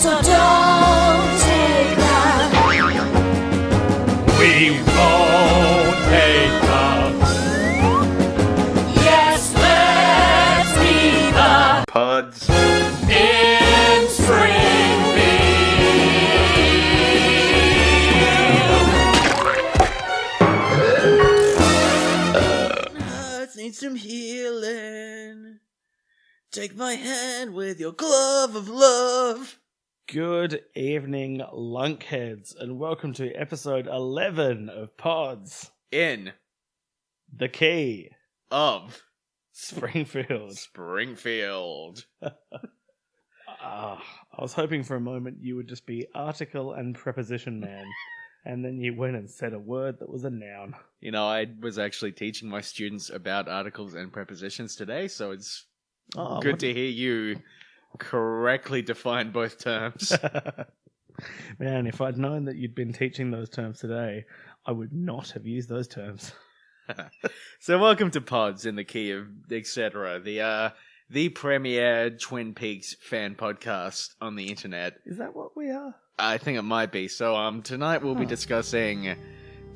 So don't take that. We won't take the Yes, let's be the pods in Springfield. I need some healing. Take my hand with your glove of love. Good evening, lunkheads, and welcome to episode 11 of Pods, In the key, of Springfield. Springfield. I was hoping for a moment you would just be article and preposition man, and then you went and said a word that was a noun. You know, I was actually teaching my students about articles and prepositions today, so it's good to hear you correctly define both terms. Man, if I'd known that you'd been teaching those terms today, I would not have used those terms. So welcome to Pods in the Key of etc. The premier Twin Peaks fan podcast on the internet. Is that what we are? I think it might be. So tonight we'll be discussing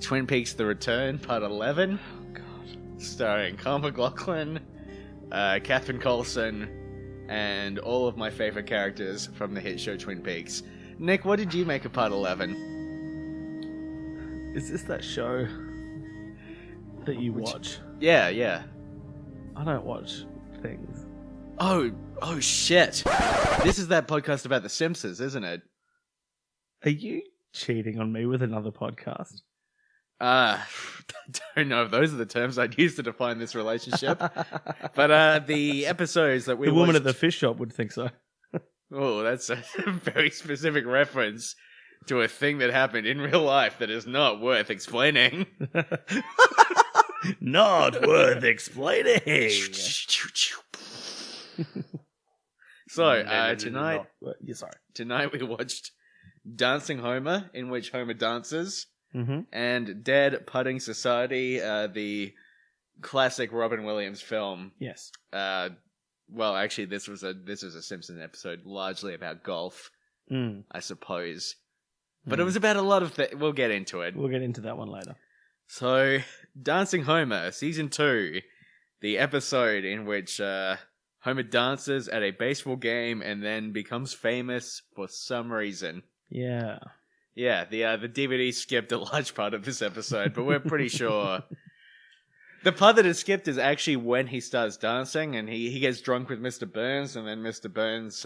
Twin Peaks: The Return, Part 11. Oh, God. Starring Carl McLaughlin, Catherine Coulson, and all of my favorite characters from the hit show Twin Peaks. Nick, what did you make of Part 11? Is this that show that you watch? Yeah. I don't watch things. Oh shit. This is that podcast about The Simpsons, isn't it? Are you cheating on me with another podcast? I don't know if those are the terms I'd use to define this relationship. But the episodes that we The woman watched... at the fish shop would think so. Oh, that's a very specific reference to a thing that happened in real life that is not worth explaining. Not worth explaining. So, tonight we watched Dancing Homer, in which Homer dances, and Dead Pudding Society, the classic Robin Williams film. Yes. Well, actually, this was a Simpsons episode largely about golf, I suppose. But it was about a lot of things. We'll get into it. We'll get into that one later. So, Dancing Homer, Season 2, the episode in which Homer dances at a baseball game and then becomes famous for some reason. Yeah. Yeah, the DVD skipped a large part of this episode, but we're pretty sure... The part that is skipped is actually when he starts dancing and he gets drunk with Mr. Burns, and then Mr. Burns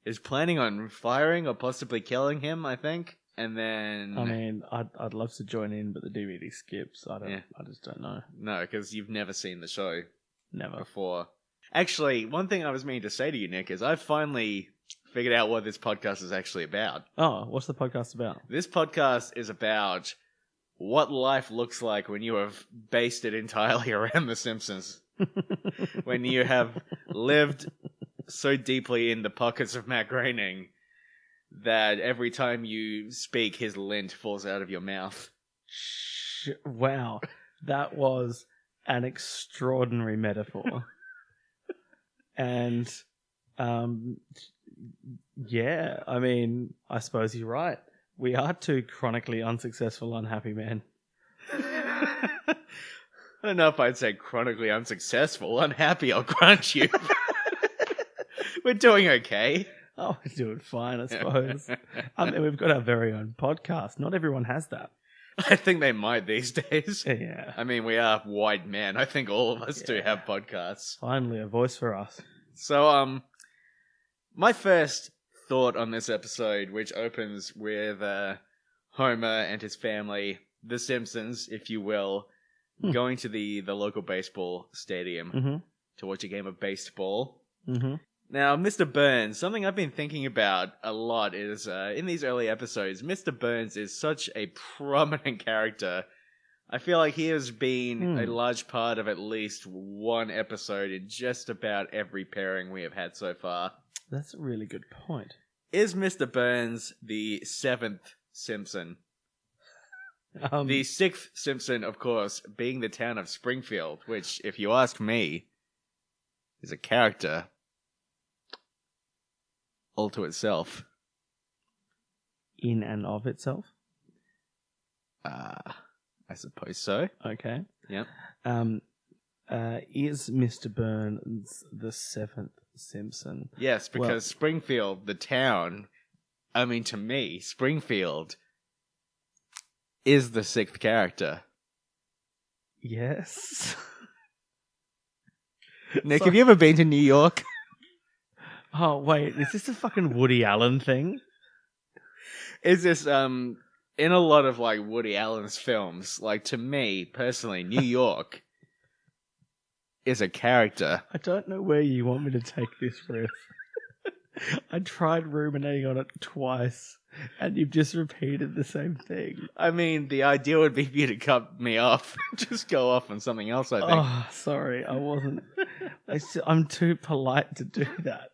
is planning on firing or possibly killing him, I think. And then... I mean, I'd love to join in, but the DVD skips. I just don't know. No, because you've never seen the show. Never. Before. Actually, one thing I was meaning to say to you, Nick, is I've finally figured out what this podcast is actually about. Oh, what's the podcast about? This podcast is about what life looks like when you have based it entirely around The Simpsons. When you have lived so deeply in the pockets of Matt Groening that every time you speak, his lint falls out of your mouth. Wow. That was an extraordinary metaphor. And, yeah, I mean, I suppose you're right. We are two chronically unsuccessful, unhappy men. I don't know if I'd say chronically unsuccessful. Unhappy, I'll grant you. We're doing okay. Oh, we're doing fine, I suppose. I mean, we've got our very own podcast. Not everyone has that. I think they might these days. Yeah. I mean, we are white men. I think all of us do have podcasts. Finally, a voice for us. So, my first thought on this episode, which opens with Homer and his family, The Simpsons, if you will, going to the local baseball stadium to watch a game of baseball. Now, Mr. Burns, something I've been thinking about a lot is, in these early episodes, Mr. Burns is such a prominent character. I feel like he has been a large part of at least one episode in just about every pairing we have had so far. That's a really good point. Is Mr. Burns the seventh Simpson? The sixth Simpson, of course, being the town of Springfield, which, if you ask me, is a character all to itself. in and of itself? I suppose so. Okay. Yep. Is Mr. Burns the seventh Simpson? Yes, because Well- Springfield, the town, I mean, to me, Springfield is the sixth character. Yes. Nick, have you ever been to New York? Oh, wait. Is this a fucking Woody Allen thing? Is this, in a lot of, like, Woody Allen's films, like, to me, personally, New York is a character. I don't know where you want me to take this, Ruth. I tried ruminating on it twice, and you've just repeated the same thing. I mean, the idea would be for you to cut me off. Just go off on something else, I think. Oh, sorry. I wasn't. I'm too polite to do that.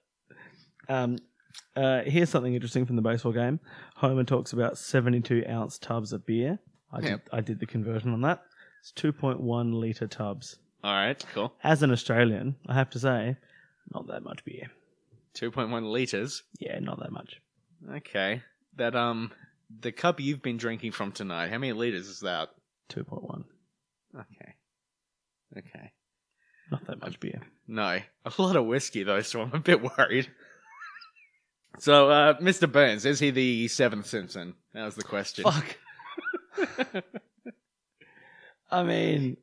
Here's something interesting from the baseball game. Homer talks about 72-ounce tubs of beer. I did the conversion on that. It's 2.1 litre tubs. All right, cool. As an Australian, I have to say, not that much beer. 2.1 litres. Yeah, not that much. Okay. That, the cup you've been drinking from tonight, how many litres is that? 2.1. Okay. Not that much beer. No. A lot of whiskey, though, so I'm a bit worried. So, Mr. Burns, is he the seventh Simpson? That was the question. Fuck. I mean,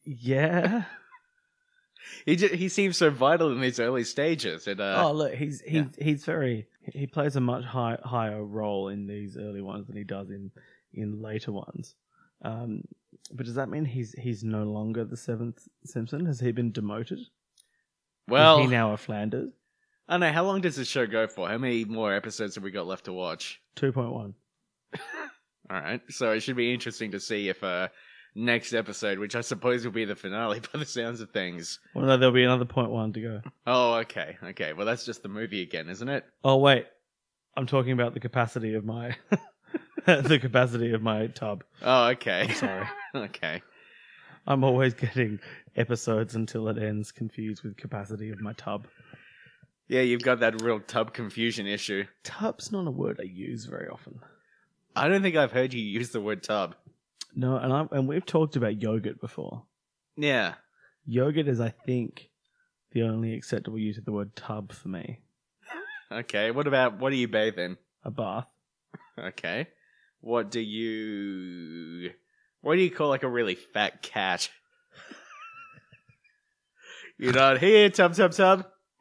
yeah. He seems so vital in these early stages. And, Oh, look, he's very. He plays a much higher role in these early ones than he does in later ones. But does that mean he's no longer the seventh Simpson? Has he been demoted? well, Is he now a Flanders? I don't know. How long does this show go for? How many more episodes have we got left to watch? 2.1. All right. So it should be interesting to see if next episode, which I suppose will be the finale by the sounds of things. Well, no, there'll be another 0.1 to go. Oh, okay. Okay. Well, that's just the movie again, isn't it? Oh wait, I'm talking about the capacity of my the capacity of my tub. Oh, okay. I'm sorry. Okay. I'm always getting episodes until it ends confused with capacity of my tub. Yeah, you've got that real tub confusion issue. Tub's not a word I use very often. I don't think I've heard you use the word tub. No, and we've talked about yogurt before. Yeah. Yogurt is, I think, the only acceptable use of the word tub for me. Okay. What do you bathe in? A bath. Okay. What do you call like a really fat cat? You're not here, tub.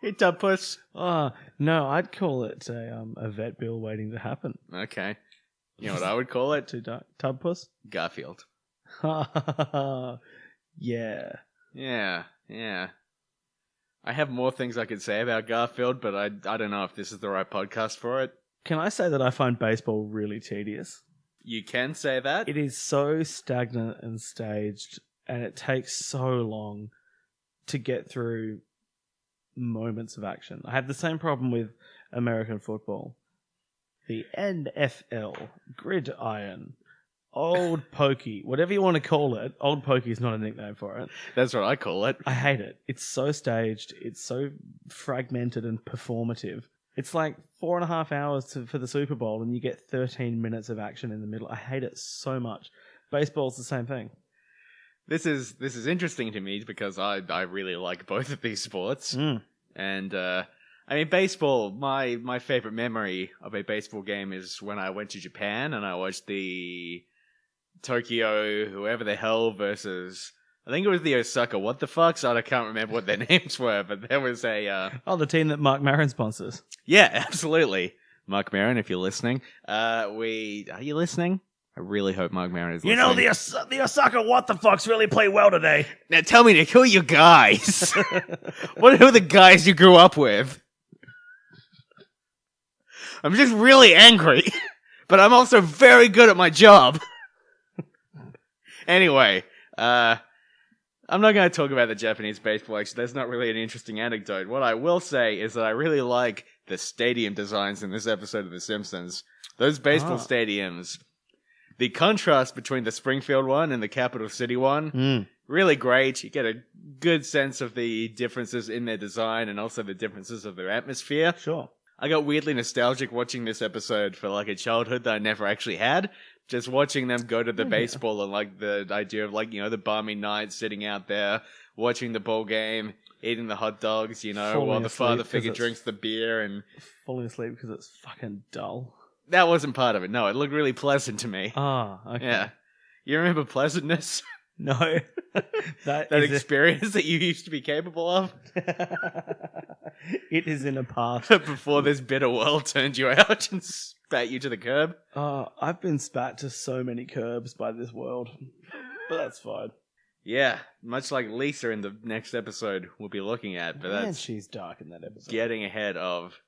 Hey, tub puss. Oh, no, I'd call it a vet bill waiting to happen. Okay. You know what I would call it? Tub puss? Garfield. Yeah. Yeah. I have more things I could say about Garfield, but I don't know if this is the right podcast for it. Can I say that I find baseball really tedious? You can say that. It is so stagnant and staged, and it takes so long to get through moments of action. I have the same problem with American football. The NFL, gridiron, old pokey, whatever you want to call it. Old pokey is not a nickname for it. That's what I call it. I hate it. It's so staged. It's so fragmented and performative. It's like 4.5 hours for the Super Bowl, and you get 13 minutes of action in the middle. I hate it so much. Baseball's the same thing. This is interesting to me because I really like both of these sports. And I mean, baseball, my favorite memory of a baseball game is when I went to Japan and I watched the Tokyo whoever the hell versus, I think it was the Osaka what the fucks. I can't remember what their names were, but there was a the team that Mark Maron sponsors. Yeah, absolutely. Mark Maron, if you're listening. Are you listening? I really hope Mark Maron is listening. You know, the Osaka what the fucks really play well today. Now tell me, Nick, who are your guys? Who are the guys you grew up with? I'm just really angry, but I'm also very good at my job. Anyway, I'm not going to talk about the Japanese baseball, actually. That's not really an interesting anecdote. What I will say is that I really like the stadium designs in this episode of The Simpsons. Those baseball stadiums, the contrast between the Springfield one and the Capital City one, really great. You get a good sense of the differences in their design and also the differences of their atmosphere. Sure. I got weirdly nostalgic watching this episode for like a childhood that I never actually had. Just watching them go to the baseball and like the idea of like, the balmy night sitting out there, watching the ball game, eating the hot dogs, Falling while the asleep father 'cause figure it's- drinks the beer, and Falling asleep because it's fucking dull. that wasn't part of it. No, it looked really pleasant to me. Ah, okay. Yeah. You remember pleasantness? No. That is experience that you used to be capable of it is in a past. before this bitter world turned you out and spat you to the curb? I've been spat to so many curbs by this world. But that's fine. Yeah, much like Lisa in the next episode we'll be looking at, but Man, that's she's dark in that episode. getting ahead of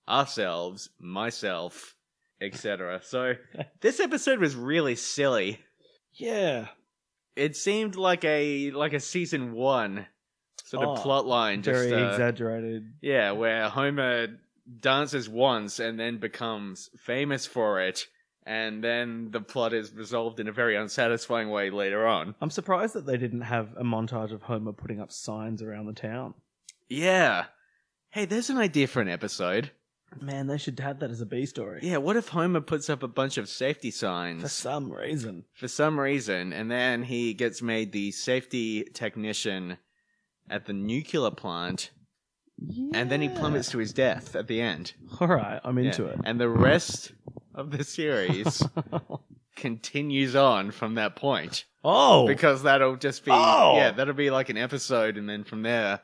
ourselves, myself, etc. So this episode was really silly. Yeah. It seemed like a season 1 sort of plot line, just Very exaggerated. yeah, where Homer dances once and then becomes famous for it, and then the plot is resolved in a very unsatisfying way later on. I'm surprised that they didn't have a montage of Homer putting up signs around the town. Yeah. Hey, there's an idea for an episode. Man, they should have that as a B story. Yeah, what if Homer puts up a bunch of safety signs? For some reason. For some reason, and then he gets made the safety technician at the nuclear plant, and then he plummets to his death at the end. Alright, I'm into Yeah. it. And the rest of the series continues on from that point. Oh! Because that'll just be, Oh! yeah, that'll be like an episode, and then from there,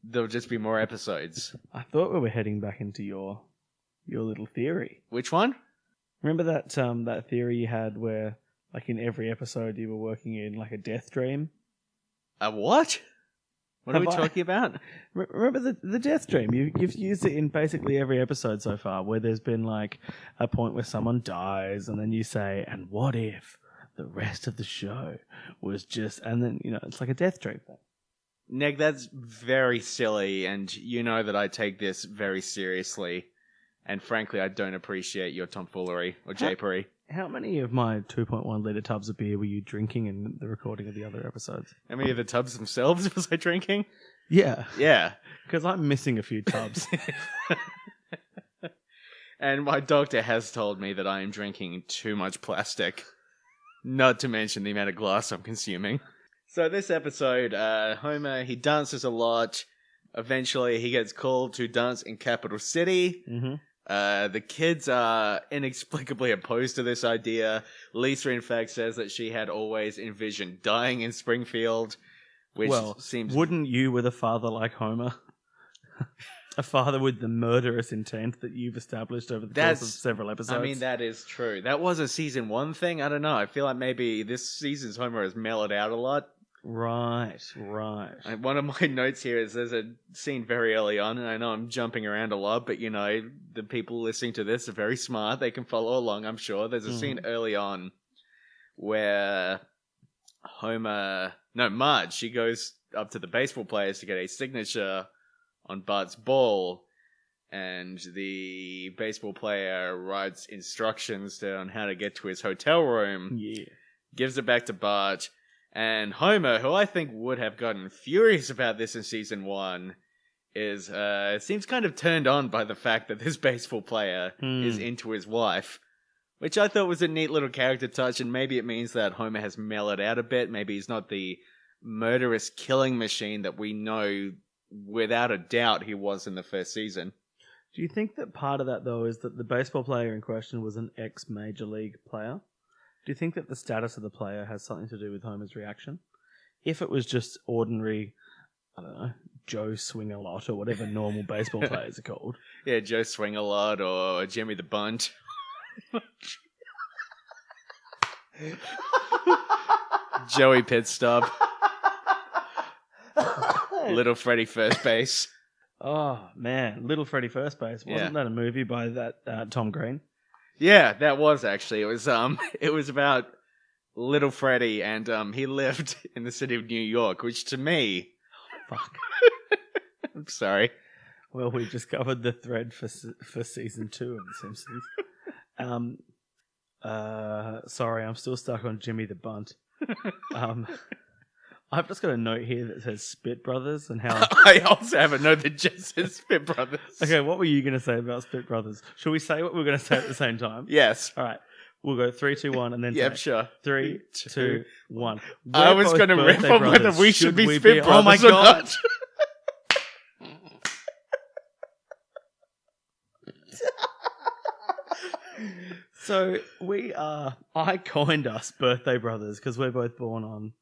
there'll just be more episodes. I thought we were heading back into your little theory. Which one? Remember that theory you had where, like, in every episode you were working in, like, a death dream? A what? What are Have we I- talking about? Remember the death dream? You've used it in basically every episode so far, where there's been, like, a point where someone dies, and then you say, and what if the rest of the show was just... And then, it's like a death dream thing. Neg, that's very silly, and you know that I take this very seriously. And frankly, I don't appreciate your tomfoolery or japery. How many of my 2.1 litre tubs of beer were you drinking in the recording of the other episodes? How many of the tubs themselves was I drinking? Yeah, Yeah. because I'm missing a few tubs. And my doctor has told me that I am drinking too much plastic. Not to mention the amount of glass I'm consuming. So this episode, Homer, he dances a lot. Eventually, he gets called to dance in Capital City. Mm-hmm. The kids are inexplicably opposed to this idea. Lisa, in fact, says that she had always envisioned dying in Springfield, which seems... Wouldn't you with a father like Homer? A father with the murderous intent that you've established over the course of several episodes. I mean, that is true. That was a season 1 thing. I don't know. I feel like maybe this season's Homer has mellowed out a lot. Right. And one of my notes here is there's a scene very early on, and I know I'm jumping around a lot, but the people listening to this are very smart. They can follow along, I'm sure. There's a scene early on where Marge, she goes up to the baseball players to get a signature on Bart's ball, and the baseball player writes instructions on how to get to his hotel room, Yeah. gives it back to Bart, and Homer, who I think would have gotten furious about this in season 1, seems kind of turned on by the fact that this baseball player is into his wife, which I thought was a neat little character touch, and maybe it means that Homer has mellowed out a bit. Maybe he's not the murderous killing machine that we know without a doubt he was in the first season. Do you think that part of that, though, is that the baseball player in question was an ex-Major League player? Do you think that the status of the player has something to do with Homer's reaction? If it was just ordinary, I don't know, Joe Swing-a-Lot or whatever normal baseball players are called. Yeah, Joe Swing-a-Lot or Jimmy the Bunt. Joey Pitstop. Little Freddy First Base. Oh, man. Little Freddy First Base. Wasn't that a movie by that Tom Green? Yeah, that was actually. It was about Little Freddy, and he lived in the city of New York, which to me... Fuck. I'm sorry. Well, we just covered the thread for season 2 of The Simpsons. Sorry, I'm still stuck on Jimmy the Bunt. I've just got a note here that says Spit Brothers and how... I also have a note that just says Spit Brothers. Okay, what were you going to say about Spit Brothers? Should we say what we're going to say at the same time? Yes. All right. We'll go 3, 2, 1, and then Yep, say sure. 3, 2, 1. I was going to riff on whether we should be Spit Brothers Oh my or god! not. So I coined us birthday brothers because we're both born on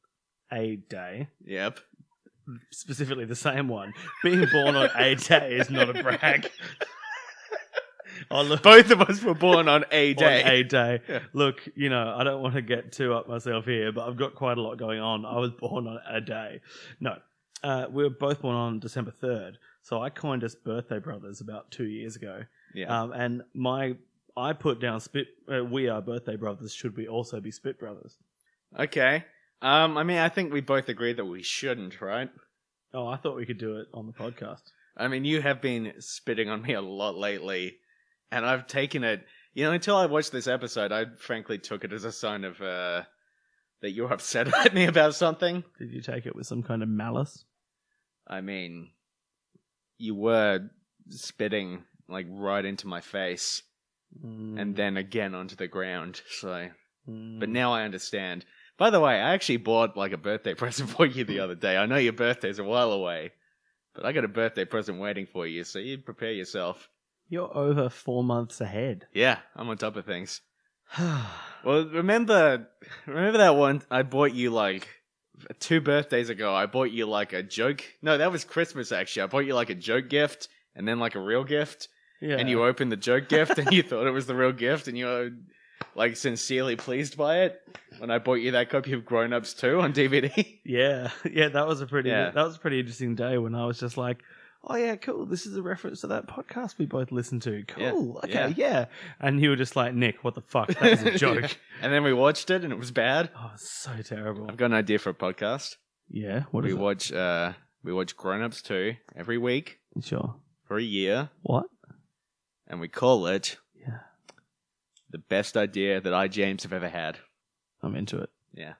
a day. Yep. Specifically the same one. Being born on a day is not a brag. Oh, look, Both of us were born on a day. on a day. Yeah. Look, I don't want to get too up myself here, but I've got quite a lot going on. I was born on a day. No. We were both born on December 3rd. So I coined us birthday brothers about 2 years ago. Yeah. And I put down we are birthday brothers. Should we also be Spit Brothers? Okay. I think we both agree that we shouldn't, right? Oh, I thought we could do it on the podcast. I mean, you have been spitting on me a lot lately, and I've taken it... until I watched this episode, I frankly took it as a sign of, that you're upset at me about something. Did you take it with some kind of malice? I mean, you were spitting, right into my face, and then again onto the ground, so... But now I understand. By the way, I actually bought, a birthday present for you the other day. I know your birthday's a while away, but I got a birthday present waiting for you, so you prepare yourself. You're over 4 months ahead. Yeah, I'm on top of things. Well, remember that one I bought you, 2 birthdays ago, I bought you, a joke... No, that was Christmas, actually. I bought you, a joke gift, and then, a real gift. Yeah. And you opened the joke gift, and you thought it was the real gift, and you were, sincerely pleased by it. When I bought you that copy of Grown Ups 2 on DVD. Yeah, that was a pretty interesting day when I was just like, oh yeah, cool, this is a reference to that podcast we both listened to. Cool, okay, yeah. And you were just like, Nick, what the fuck? That was a joke. And then we watched it and it was bad. Oh, it's so terrible. I've got an idea for a podcast. Yeah, what is it? We watch Grown Ups 2 every week Sure. for a year. What? And we call it Yeah. The Best Idea That I, James, Have Ever Had. I'm into it. Yeah.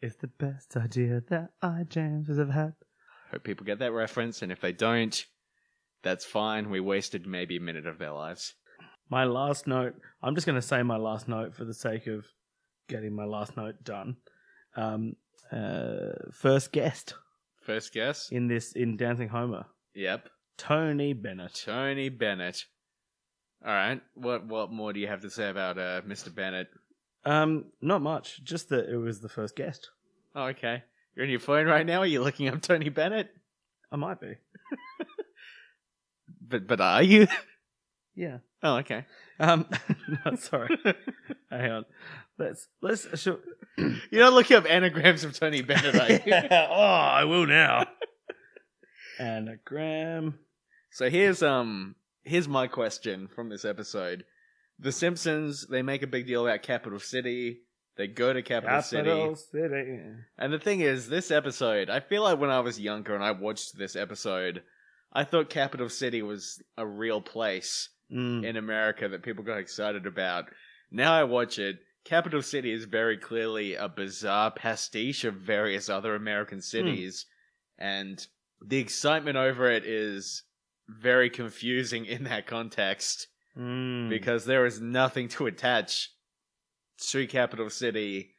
It's the best idea that I, James, has ever had. Hope people get that reference, and if they don't, that's fine. We wasted maybe a minute of their lives. My last note, I'm just going to say my last note for the sake of getting my last note done. First guest First guess? in Dancing Homer, Yep. Tony Bennett. Tony Bennett. Alright, what more do you have to say about Mr. Bennett? Not much, just that it was the first guest. Oh, okay. You're on your phone right now? Are you looking up Tony Bennett? I might be. But are you? Yeah. Oh, okay. No, sorry. Hang on. Let's sure. You're not looking up anagrams of Tony Bennett, are you? Oh, I will now. Anagram. So here's my question from this episode. The Simpsons, they make a big deal about Capital City. They go to Capital City. And the thing is, this episode, I feel like when I was younger and I watched this episode, I thought Capital City was a real place in America that people got excited about. Now I watch it, Capital City is very clearly a bizarre pastiche of various other American cities. And the excitement over it is very confusing in that context. Because there is nothing to attach to Capital City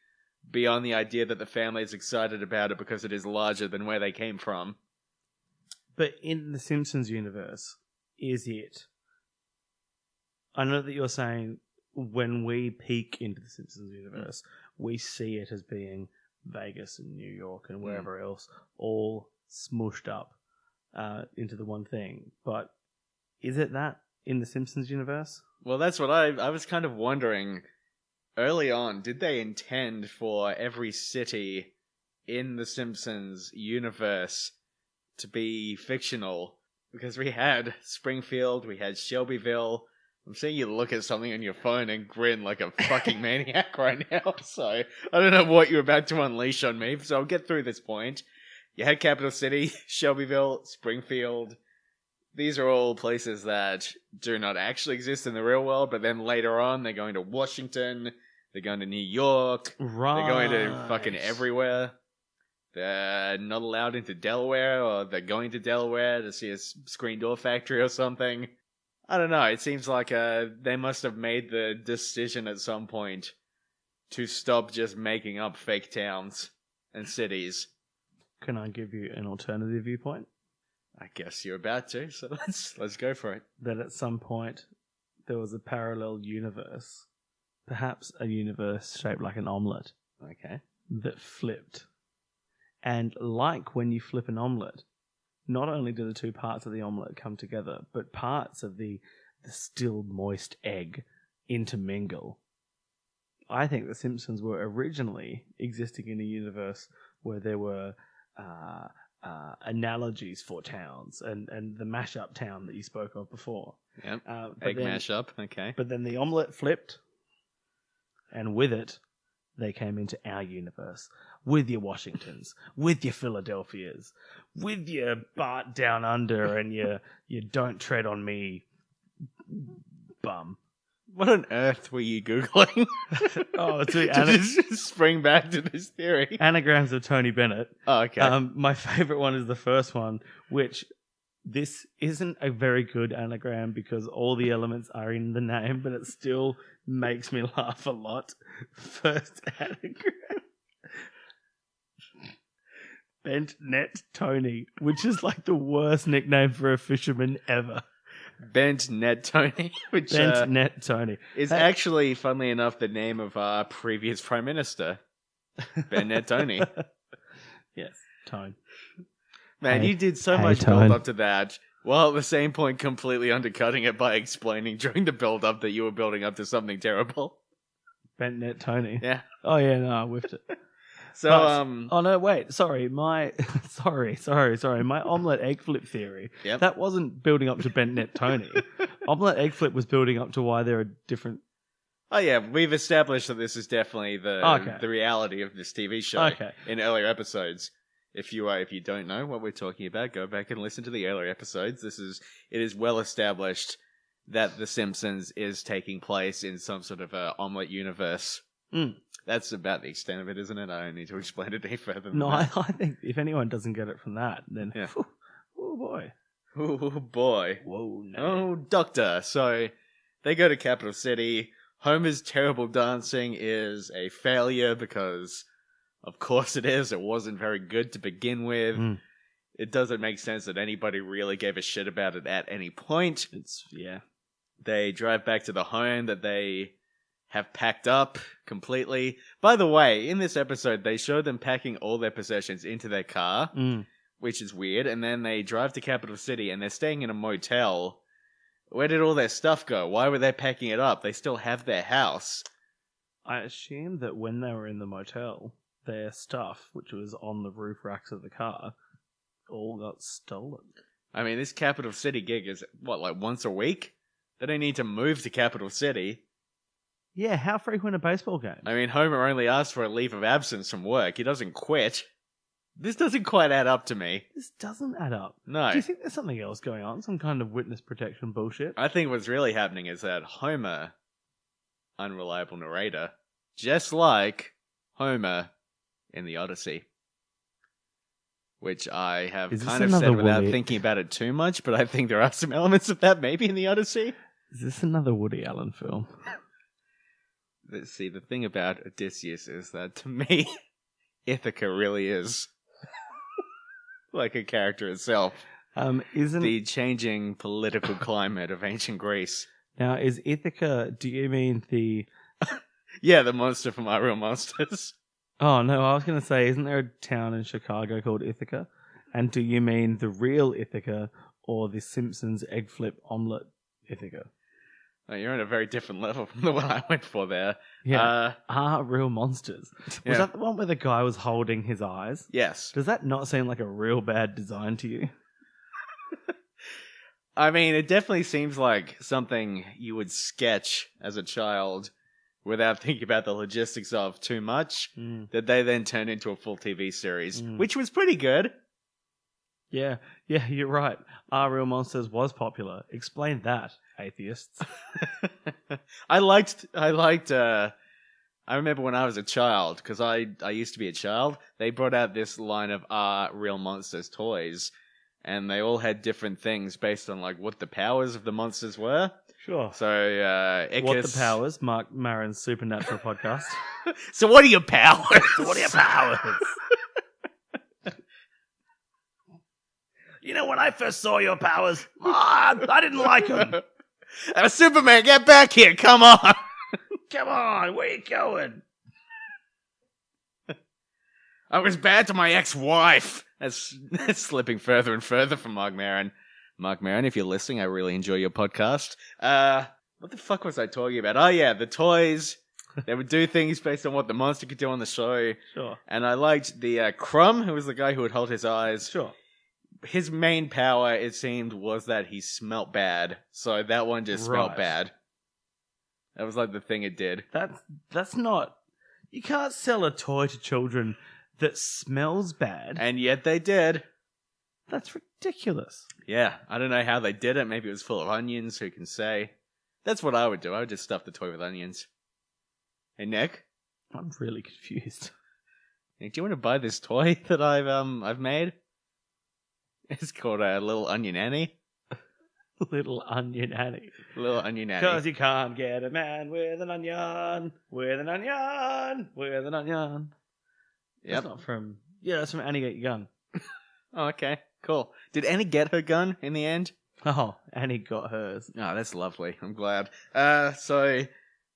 beyond the idea that the family is excited about it because it is larger than where they came from. But in the Simpsons universe, is it? I know that you're saying when we peek into the Simpsons universe, we see it as being Vegas and New York and wherever else, all smooshed up into the one thing. But is it that in the Simpsons universe? Well, that's what I was kind of wondering. Early on, did they intend for every city in the Simpsons universe to be fictional? Because we had Springfield, we had Shelbyville. I'm seeing you look at something on your phone and grin like a fucking maniac right now. So I don't know what you're about to unleash on me, so I'll get through this point. You had Capital City, Shelbyville, Springfield. These are all places that do not actually exist in the real world, but then later on they're going to Washington, they're going to New York, Right. they're going to fucking everywhere. they're not allowed into Delaware, or they're going to Delaware to see a screen door factory or something. I don't know. It seems like they must have made the decision at some point to stop just making up fake towns and cities. Can I give you an alternative viewpoint? I guess you're about to, so let's go for it. That at some point there was a parallel universe, perhaps a universe shaped like an omelette, Okay. that flipped. And like when you flip an omelette, not only do the two parts of the omelette come together, but parts of the still moist egg intermingle. I think The Simpsons were originally existing in a universe where there were analogies for towns and the mashup town that you spoke of before. Yep. Egg mashup. Okay. But then the omelette flipped, and with it, they came into our universe. With your Washingtons, with your Philadelphias, with your Bart Down Under and your Don't Tread on Me bum. What on earth were you Googling? Oh, it's to just spring back to this theory. Anagrams of Tony Bennett. Oh, okay. My favorite one is the first one, which this isn't a very good anagram because all the elements are in the name, but it still makes me laugh a lot. First anagram. Bent Net Tony, which is like the worst nickname for a fisherman ever. Bent Net Tony, which Bent Net Tony is actually, funnily enough, the name of our previous Prime Minister, Ben Net Tony. Yes, Tone. Man, Hey- you did so hey, much Tone. build up to that, while at the same point completely undercutting it by explaining during the build up that you were building up to something terrible. Bent Net Tony. Yeah. Oh yeah, no, I whiffed it. So, But- oh no, wait, sorry, sorry, my omelette egg flip theory. Yep. That wasn't building up to Bent Net Tony. Omelette egg flip was building up to why there are different. oh yeah, we've established that this is definitely Okay. the reality of this TV show Okay. in earlier episodes. If you don't know what we're talking about, go back and listen to the earlier episodes. It is well established that The Simpsons is taking place in some sort of a omelette universe. Mm. That's about the extent of it, isn't it? I don't need to explain it any further than No, that. I think if anyone doesn't get it from that, then Yeah. oh boy, Oh boy. whoa, no. Oh, Doctor. So they go to Capital City. Homer's terrible dancing is a failure because, of course it is. It wasn't very good to begin with. Mm. It doesn't make sense that anybody really gave a shit about it at any point. Yeah. They drive back to the home that they have packed up completely. By the way, in this episode, they show them packing all their possessions into their car, Mm. which is weird, and then they drive to Capital City and they're staying in a motel. Where did all their stuff go? Why were they packing it up? They still have their house. I assume that when they were in the motel, their stuff, which was on the roof racks of the car, all got stolen. I mean, this Capital City gig is, what, like once a week? They don't need to move to Capital City. Yeah, how frequent are baseball games? I mean, Homer only asked for a leave of absence from work. He doesn't quit. This doesn't quite add up to me. This doesn't add up. No. Do you think there's something else going on? Some kind of witness protection bullshit? I think what's really happening is that Homer, unreliable narrator, just like Homer in the Odyssey. Which I have Is this kind of said another without Woody- thinking about it too much, but I think there are some elements of that maybe in the Odyssey. Is this another Woody Allen film? Let's see, the thing about Odysseus is that, to me, Ithaca really is like a character itself. Isn't The changing political climate of ancient Greece. now is Ithaca? Do you mean the? Yeah, the monster from Our Real Monsters. Oh no, I was going to say, isn't there a town in Chicago called Ithaca? And do you mean the real Ithaca or the Simpsons egg flip omelette Ithaca? Oh, you're on a very different level from the one I went for there. Yeah, are real monsters. Was yeah. that the one where the guy was holding his eyes? Yes. Does that not seem like a real bad design to you? I mean, it definitely seems like something you would sketch as a child without thinking about the logistics of too much, that they then turned into a full TV series, which was pretty good. Yeah, you're right. Are Real Monsters was popular. Explain that, atheists. I liked I remember when I was a child, because I used to be a child, they brought out this line of Real Monsters toys, and they all had different things based on like what the powers of the monsters were. Sure. So, Ickis... What the powers? Mark Maron's Supernatural podcast. So what are your powers? What are your powers? You know, when I first saw your powers, I didn't like them. Superman, get back here, come on! Come on, where you going? I was bad to my ex-wife. That's slipping further and further from Mark Maron. Mark Maron, if you're listening, I really enjoy your podcast. What the fuck was I talking about? Oh yeah, the toys. They would do things based on what the monster could do on the show. Sure. And I liked the Crumb, who was the guy who would hold his eyes. Sure. His main power, it seemed, was that he smelt bad. So that one just smelt Right. bad. That was like the thing it did. That's not... You can't sell a toy to children that smells bad. And yet they did. That's ridiculous. Yeah, I don't know how they did it. Maybe it was full of onions, who can say? That's what I would do. I would just stuff the toy with onions. Hey, Nick? I'm really confused. Nick, do you want to buy this toy that I've made? It's called a Little Onion Annie. Little Onion Annie. Little Onion Annie. Because you can't get a man with an onion, with an onion, with an onion. Yep. That's not from... Yeah, that's from Annie Get Your Gun. Oh, okay. Cool. Did Annie get her gun in the end? Oh, Annie got hers. Oh, that's lovely. I'm glad. So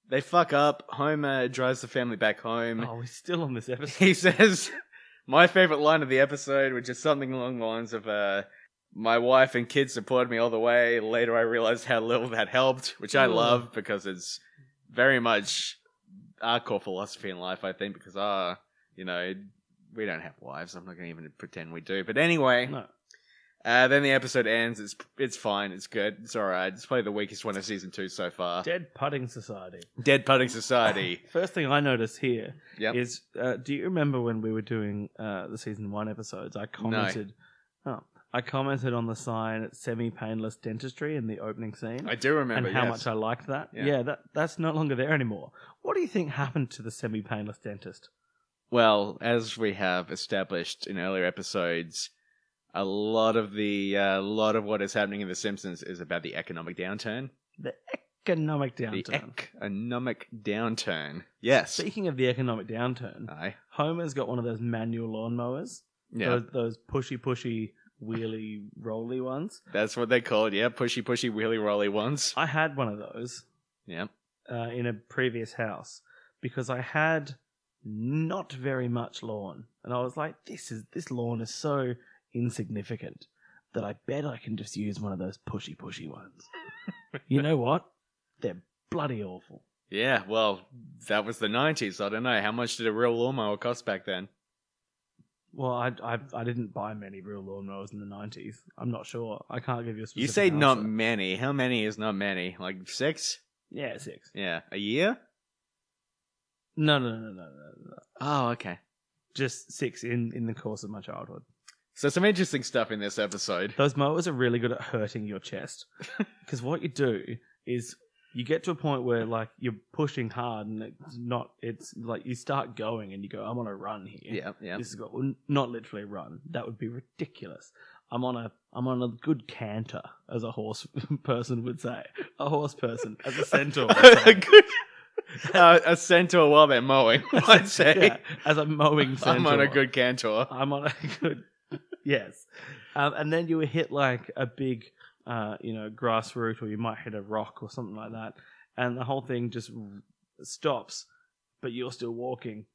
they fuck up. Homer drives the family back home. Oh, we're still on this episode. He says, my favorite line of the episode, which is something along the lines of, my wife and kids supported me all the way. Later I realized how little that helped, which I love because it's very much our core philosophy in life, I think, because you know, we don't have wives. I'm not going to even pretend we do. But anyway, No. Then the episode ends. It's fine. It's good. It's all right. It's probably the weakest one of season 2 so far. Dead Putting Society. Dead Putting Society. First thing I noticed here Yep. is, do you remember when we were doing the season 1 episodes? I commented on the sign at semi-painless dentistry in the opening scene. I do remember, and how yes. much I liked that. Yeah. Yeah, that's no longer there anymore. What do you think happened to the semi-painless dentist? Well, as we have established in earlier episodes, a lot of what is happening in The Simpsons is about the economic downturn. The economic downturn. The economic downturn. Yes. Speaking of the economic downturn, Aye. Homer's got one of those manual lawnmowers. Yeah. Those pushy, wheelie, rolly ones. That's what they call it, yeah. Pushy, wheelie, rolly ones. I had one of those Yeah. in a previous house because I had not very much lawn. And I was like, this lawn is so insignificant that I bet I can just use one of those pushy ones. You know what? They're bloody awful. Yeah, well, that was the 90s. I don't know. How much did a real lawnmower cost back then? Well, I didn't buy many real lawnmowers in the 90s. I'm not sure. I can't give you a specific You say not answer. many. How many is not many? Like 6? Yeah, 6. Yeah. A year? No. Oh, okay. Just 6 in the course of my childhood. So some interesting stuff in this episode. Those mowers are really good at hurting your chest. Because what you do is you get to a point where like you're pushing hard and it's like you start going and you go, I'm on a run here. Yeah. This is not literally run. That would be ridiculous. I'm on a good canter, as a horse person would say. A horse person, as a centaur would say. A centaur while they're mowing, I'd say. Yeah, as a mowing centaur. I'm on a good cantor. I'm on a good... Yes. And then you hit like a big, grass root, or you might hit a rock or something like that. And the whole thing just stops, but you're still walking.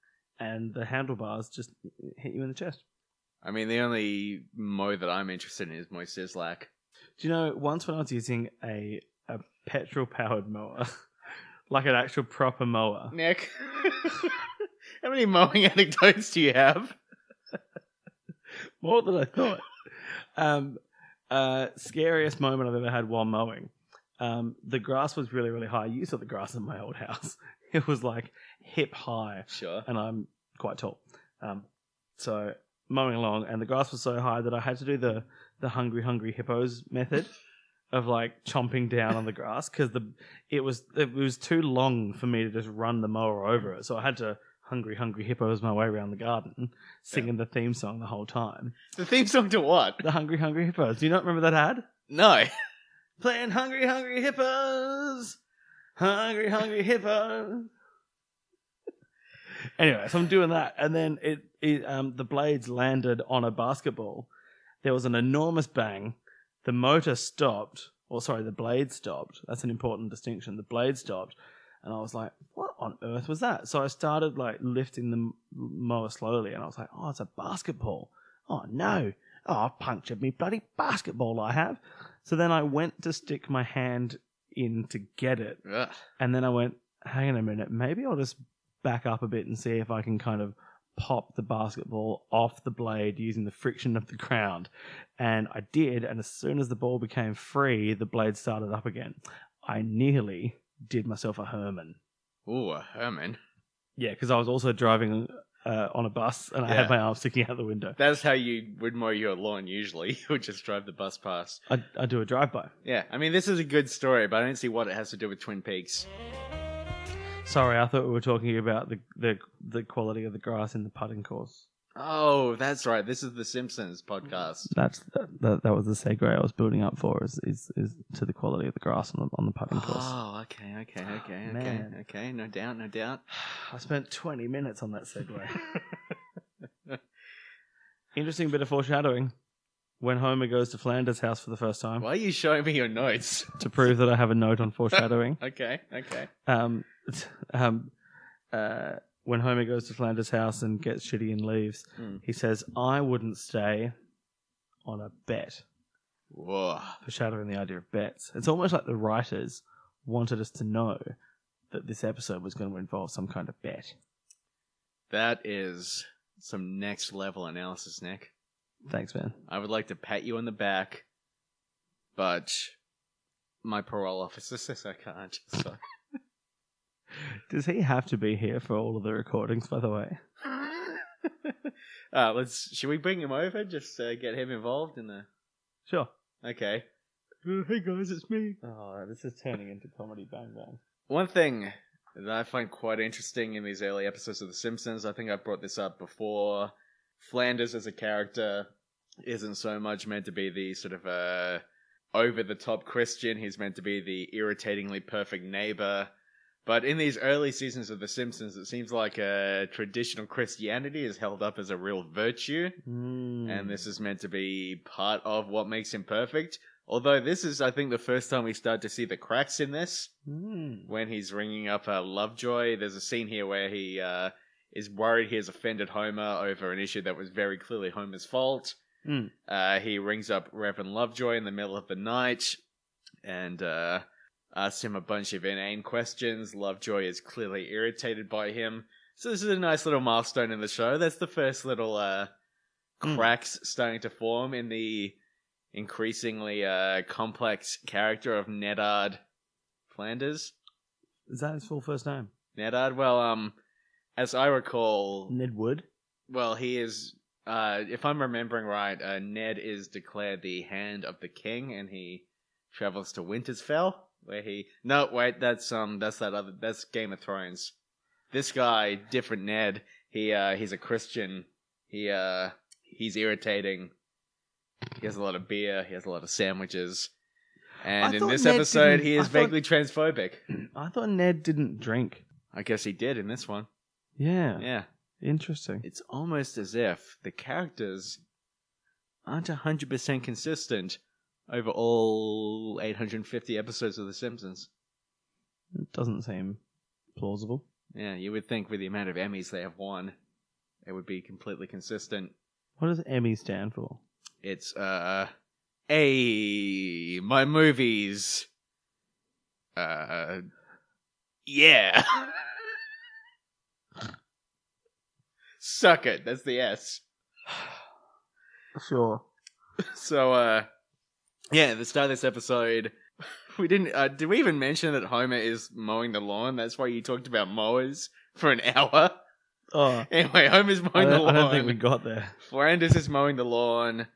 And the handlebars just hit you in the chest. I mean, the only mow that I'm interested in is my Sislak. Do you know, once when I was using a petrol-powered mower, like an actual proper mower. Nick, how many mowing anecdotes do you have? More than I thought. Scariest moment I've ever had while mowing. The grass was really, really high. You saw the grass in my old house. It was like hip high. Sure. And I'm quite tall. So mowing along, and the grass was so high that I had to do the hungry hippos method. of like chomping down on the grass because it was too long for me to just run the mower over it, so I had to hungry hippos my way around the garden singing the theme song the whole time. The theme song to what? The hungry hippos. Do you not remember that ad? No. Playing hungry hippos, hungry hippos. Anyway, so I'm doing that, and then the blades landed on a basketball. There was an enormous bang. The motor stopped, the blade stopped. That's an important distinction. The blade stopped, and I was like, "What on earth was that?" So I started like lifting the mower slowly, and I was like, "Oh, it's a basketball. Oh no! Oh, I've punctured me bloody basketball. I have." So then I went to stick my hand in to get it, Ugh. and then I went, "Hang on a minute. Maybe I'll just back up a bit and see if I can kind of pop the basketball off the blade using the friction of the ground." And I did, and as soon as the ball became free, the blade started up again. I nearly did myself a Herman. Ooh, a Herman. Yeah, because I was also driving on a bus, and I had my arm sticking out the window. That's how you would mow your lawn usually. You would just drive the bus past. I do a drive-by. Yeah, I mean, this is a good story, but I don't see what it has to do with Twin Peaks. Sorry, I thought we were talking about the quality of the grass in the putting course. Oh, that's right. This is the Simpsons podcast. That was the segue I was building up for is to the quality of the grass on the putting course. Oh, okay. Man. Okay. No doubt. I spent 20 minutes on that segue. Interesting bit of foreshadowing. When Homer goes to Flanders' house for the first time. Why are you showing me your notes? To prove that I have a note on foreshadowing. Okay. When Homer goes to Flanders' house and gets shitty and leaves, he says, "I wouldn't stay on a bet." Whoa. Foreshadowing the idea of bets. It's almost like the writers wanted us to know that this episode was going to involve some kind of bet. That is some next level analysis, Nick. Thanks, man. I would like to pat you on the back, but my parole officer says I can't, so... Does he have to be here for all of the recordings, by the way? Should we bring him over? Just get him involved in the... Sure. Okay. Hey guys, it's me. Oh, this is turning into comedy bang bang. One thing that I find quite interesting in these early episodes of The Simpsons, I think I brought this up before, Flanders as a character isn't so much meant to be the sort of over-the-top Christian. He's meant to be the irritatingly perfect neighbor. But in these early seasons of The Simpsons, it seems like traditional Christianity is held up as a real virtue. And this is meant to be part of what makes him perfect. Although this is, I think, the first time we start to see the cracks in this. When he's ringing up Lovejoy. There's a scene here where he is worried he has offended Homer over an issue that was very clearly Homer's fault. He rings up Reverend Lovejoy in the middle of the night and asks him a bunch of inane questions. Lovejoy is clearly irritated by him. So this is a nice little milestone in the show. That's the first little cracks starting to form in the increasingly complex character of Nedard Flanders. Is that his full first name? Nedard? Well, as I recall... Ned Wood? Well, he is... if I'm remembering right, Ned is declared the Hand of the King, and he travels to Wintersfell, where he... No, wait, that's Game of Thrones. This guy, different Ned, he's a Christian. He's irritating. He has a lot of beer. He has a lot of sandwiches. And in this episode, he is vaguely transphobic. I thought Ned didn't drink. I guess he did in this one. Yeah. Yeah. Interesting. It's almost as if the characters aren't 100% consistent over all 850 episodes of The Simpsons. It doesn't seem plausible. Yeah, you would think with the amount of Emmys they have won, it would be completely consistent. What does Emmy stand for? It's, my movies. Yeah. Suck it. That's the S. Sure. So, yeah, at the start of this episode, we didn't, did we even mention that Homer is mowing the lawn? That's why you talked about mowers for an hour. Oh. Anyway, Homer's mowing the lawn. I don't think we got there. Flanders is mowing the lawn.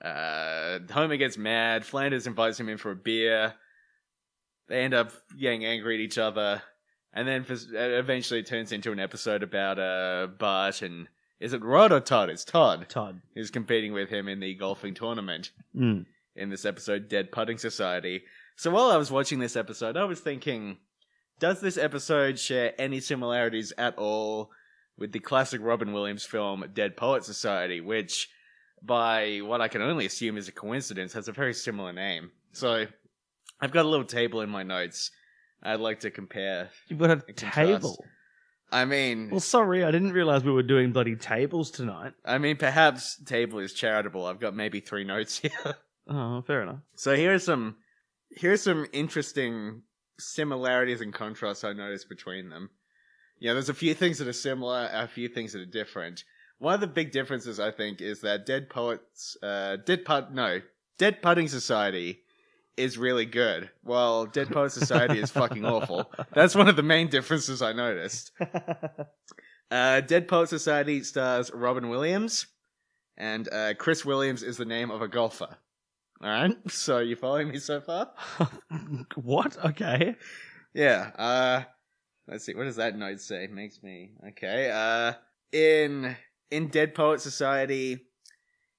Homer gets mad. Flanders invites him in for a beer. They end up getting angry at each other. And then eventually it turns into an episode about Bart and... Is it Rod or Todd? It's Todd. Todd. Who's competing with him in the golfing tournament. Mm. In this episode, Dead Putting Society. So while I was watching this episode, I was thinking, does this episode share any similarities at all with the classic Robin Williams film, Dead Poet Society, which, by what I can only assume is a coincidence, has a very similar name. So, I've got a little table in my notes I'd like to compare. You've got a and contrast. table? I mean... Well, sorry, I didn't realize we were doing bloody tables tonight. I mean, perhaps table is charitable. I've got maybe 3 notes here. Oh, fair enough. So here's some interesting similarities and contrasts I noticed between them. Yeah, there's a few things that are similar, a few things that are different. One of the big differences, I think, is that Dead Putting Society is really good, while Dead Poet Society is fucking awful. That's one of the main differences I noticed. Dead Poet Society stars Robin Williams, and Chris Williams is the name of a golfer. Alright, so you following me so far? What? Okay. Yeah, let's see, what does that note say? Makes me... Okay, in Dead Poet Society,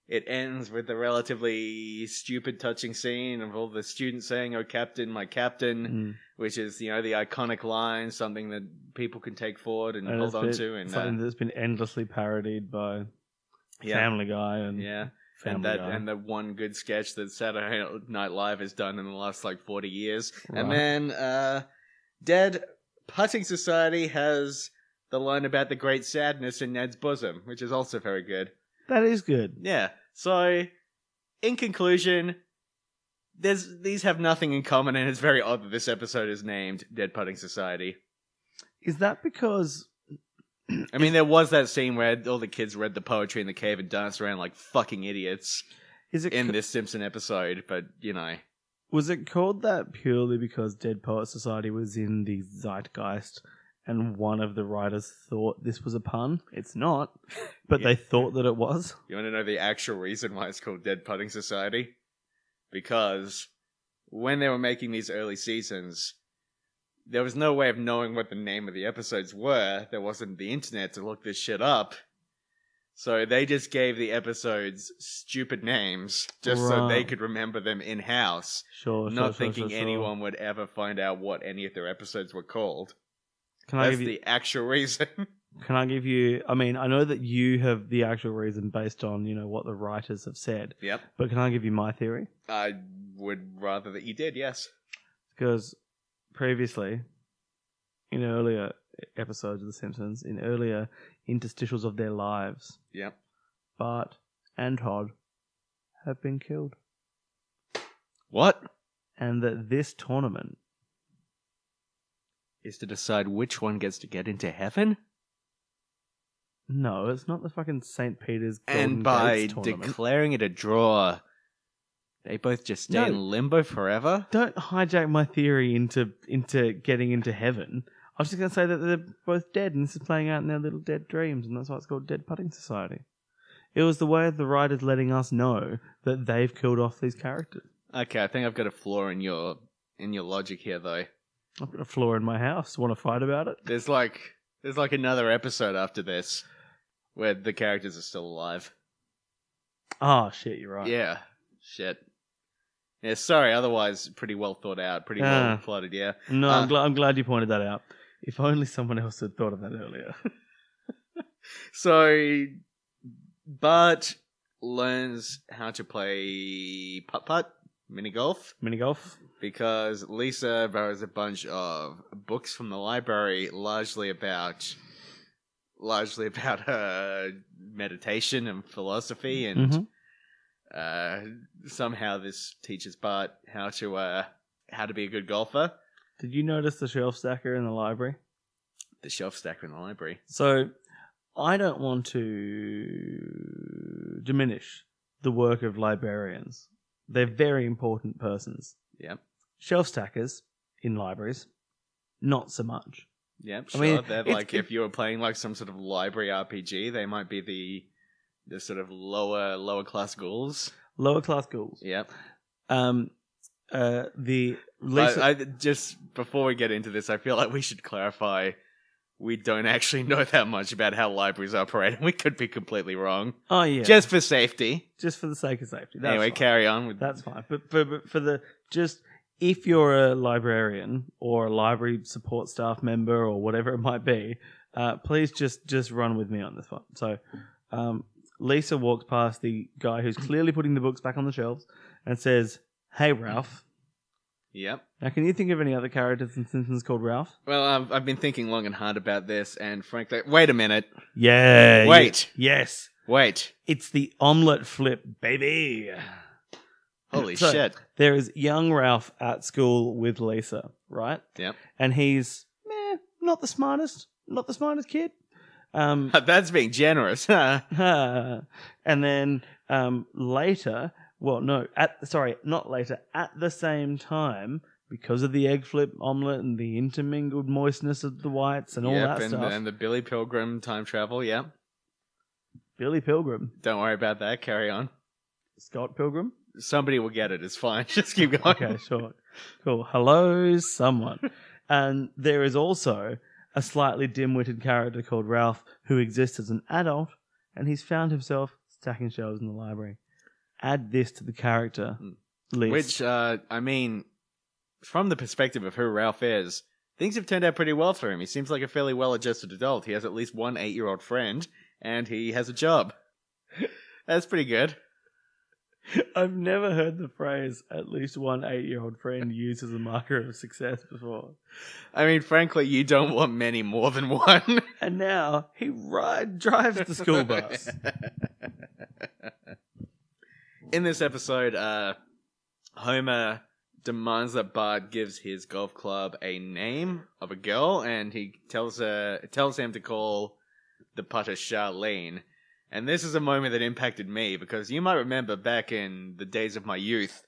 it ends with the relatively stupid, touching scene of all the students saying, "Oh, Captain, my Captain," which is, the iconic line, something that people can take forward and hold on to. And something that's been endlessly parodied by Family Guy and Family Guy. And the one good sketch that Saturday Night Live has done in the last, 40 years. Right. And then Dead Putting Society has the line about the great sadness in Ned's bosom, which is also very good. That is good. Yeah. So, in conclusion, these have nothing in common, and it's very odd that this episode is named Dead Putting Society. Is that because... I mean, there was that scene where all the kids read the poetry in the cave and danced around like fucking idiots in this Simpson episode, but, Was it called that purely because Dead Poet Society was in the zeitgeist and one of the writers thought this was a pun? It's not, but they thought that it was. You want to know the actual reason why it's called Dead Putting Society? Because when they were making these early seasons, there was no way of knowing what the name of the episodes were. There wasn't the internet to look this shit up. So they just gave the episodes stupid names just so they could remember them in-house. Not thinking anyone would ever find out what any of their episodes were called. That's the actual reason. Can I give you... I mean, I know that you have the actual reason based on, what the writers have said. Yep. But can I give you my theory? I would rather that you did, yes. Because previously, in earlier episodes of The Simpsons, in earlier interstitials of their lives, yep, Bart and Todd have been killed. What? And that this tournament is to decide which one gets to get into heaven? No, it's not the fucking St. Peter's Golden And by Gates tournament. declaring it a draw, they both just stay in limbo forever? Don't hijack my theory into getting into heaven. I was just going to say that they're both dead and this is playing out in their little dead dreams, and that's why it's called Dead Putting Society. It was the way of the writers letting us know that they've killed off these characters. Okay, I think I've got a flaw in your logic here, though. I've got a flaw in my house. Want to fight about it? There's like another episode after this where the characters are still alive. Oh, shit, you're right. Yeah. Shit. Yeah, sorry, otherwise pretty well thought out, pretty well plotted, yeah. No, I'm glad you pointed that out. If only someone else had thought of that earlier. So, Bart learns how to play putt-putt, mini-golf. Mini-golf? Because Lisa borrows a bunch of books from the library, largely about her meditation and philosophy, and somehow this teaches Bart how to be a good golfer. Did you notice the shelf stacker in the library? The shelf stacker in the library. So, I don't want to diminish the work of librarians. They're very important persons. Yep. Shelf stackers in libraries, not so much. Yep, sure. I mean, they're like, if you were playing like some sort of library RPG, they might be the sort of lower class ghouls. lower class ghouls. Yep. The Lisa. I just before we get into this, I feel like we should clarify we don't actually know that much about how libraries operate, and we could be completely wrong. Oh yeah, Just for safety. just for the sake of safety. That's Anyway, fine. carry on with That's fine. But for the just if you're a librarian or a library support staff member or whatever it might be, please just run with me on this one. So, Lisa walks past the guy who's clearly putting the books back on the shelves and says, "Hey, Ralph." Yep. Now, can you think of any other characters in Simpsons called Ralph? Well, I've been thinking long and hard about this, and frankly, wait a minute. Yeah. Wait. Yes. Wait. It's the omelette flip, baby. Holy So, shit. There is young Ralph at school with Lisa, right? Yep. And he's not the smartest kid. That's being generous. And then later, well, no, not later, at the same time, because of the egg flip omelette and the intermingled moistness of the whites and all that stuff. And the Billy Pilgrim time travel, yep. Billy Pilgrim. Don't worry about that, carry on. Scott Pilgrim? Somebody will get it, it's fine. Just keep going. Okay, sure. Cool. Hello, someone. And there is also a slightly dim-witted character called Ralph who exists as an adult, and he's found himself stacking shelves in the library. Add this to the character list. Which, I mean, from the perspective of who Ralph is, things have turned out pretty well for him. He seems like a fairly well-adjusted adult. He has at least one 8-year-old friend, and he has a job. That's pretty good. I've never heard the phrase "at least one 8-year-old friend" used as a marker of success before. I mean, frankly, you don't want many more than one. And now he drives the school bus. In this episode, Homer demands that Bart gives his golf club a name of a girl, and he tells him to call the putter Charlene. And this is a moment that impacted me, because you might remember back in the days of my youth,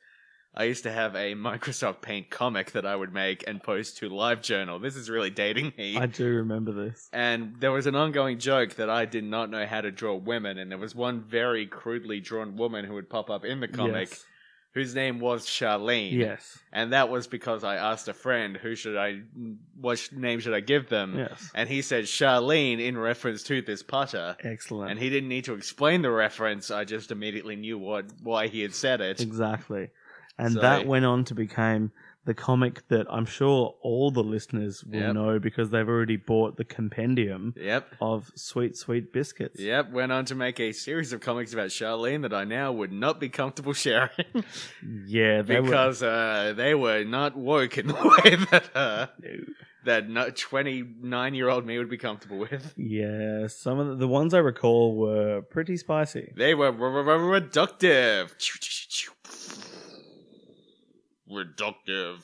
I used to have a Microsoft Paint comic that I would make and post to LiveJournal. This is really dating me. I do remember this. And there was an ongoing joke that I did not know how to draw women, and there was one very crudely drawn woman who would pop up in the comic, Yes. whose name was Charlene. Yes. And that was because I asked a friend, what name should I give them? Yes. And he said Charlene in reference to this putter. Excellent. And he didn't need to explain the reference, I just immediately knew why he had said it. Exactly. And So- that went on to become the comic that I'm sure all the listeners will Yep. know because they've already bought the compendium Yep. of Sweet Sweet Biscuits. Yep, went on to make a series of comics about Charlene that I now would not be comfortable sharing. Yeah, they Because they were not woke in the way that that 29-year-old me would be comfortable with. Yeah, some of the ones I recall were pretty spicy. They were reductive. Reductive.